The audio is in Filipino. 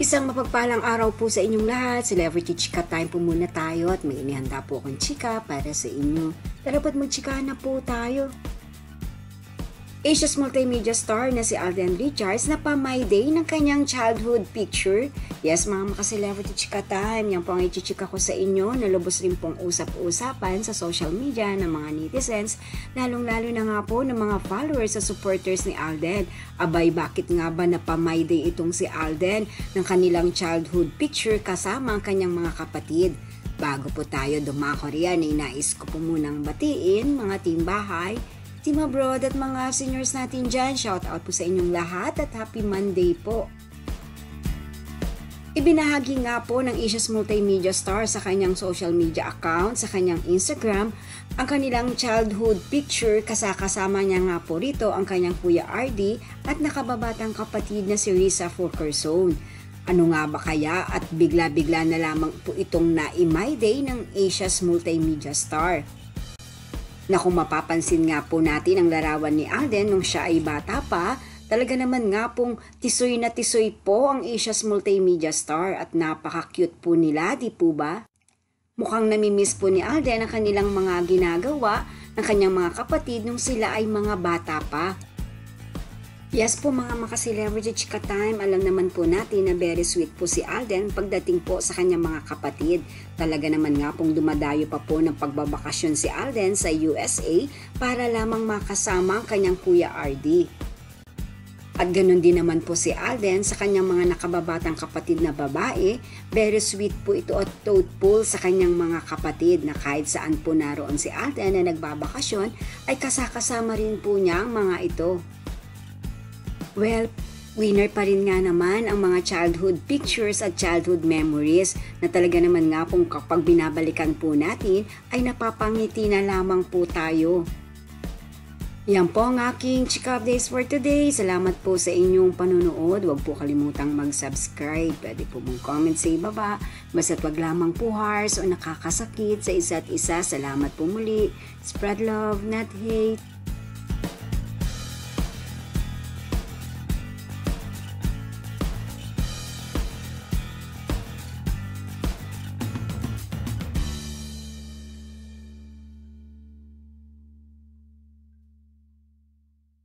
Isang mapagpalang araw po sa inyong lahat. Celebrity Chika Time po muna tayo at may inihanda po akong chika para sa inyo. Tara po't magchika na po tayo. Asia's multimedia star na si Alden Richards na pa-My Day ng kanyang childhood picture. Yes, mga maka-celebrity chika time, yan po ang ichichika ko sa inyo na lubos rin pong usap-usapan sa social media ng mga netizens, lalong-lalo na nga po ng mga followers sa supporters ni Alden. Abay, bakit nga ba na pa-My Day itong si Alden ng kanilang childhood picture kasama ang kanyang mga kapatid? Bago po tayo dumako riyan, ay nais ko po munang batiin mga team bahay, team abroad at mga seniors natin dyan. Shout out po sa inyong lahat at happy Monday po. Ibinahagi nga po ng Asia's multimedia star sa kanyang social media account, sa kanyang Instagram, ang kanilang childhood picture kasama niya nga po rito ang kanyang Kuya RD at nakababatang kapatid na si Risa Fulkerson. Ano nga ba kaya at bigla-bigla na lamang po itong na-My Day ng Asia's multimedia star? Na kung mapapansin nga po natin ang larawan ni Alden nung siya ay bata pa, talaga naman nga pong tisoy na tisoy po ang Asia's multimedia star at napaka-cute po nila, di po ba? Mukhang namimiss po ni Alden ang kanilang mga ginagawa ng kanyang mga kapatid nung sila ay mga bata pa. Yes po mga maka-celebrity chika time, alam naman po natin na very sweet po si Alden pagdating po sa kanyang mga kapatid. Talaga naman nga pong dumadayo pa po ng pagbabakasyon si Alden sa USA para lamang makasama ang kanyang Kuya RD. At ganun din naman po si Alden sa kanyang mga nakababatang kapatid na babae. Very sweet po ito at thoughtful sa kanyang mga kapatid na kahit saan po naroon si Alden na nagbabakasyon ay kasakasama rin po niya ang mga ito. Well, winner pa rin nga naman ang mga childhood pictures at childhood memories na talaga naman nga kung kapag binabalikan po natin ay napapangiti na lamang po tayo. Yan po ang aking chika updates for today. Salamat po sa inyong panunood. Huwag po kalimutang mag-subscribe. Pwede po mong comment sa ibaba. Basta't wag lamang po harsh o nakakasakit sa isa't isa. Salamat po muli. Spread love, not hate.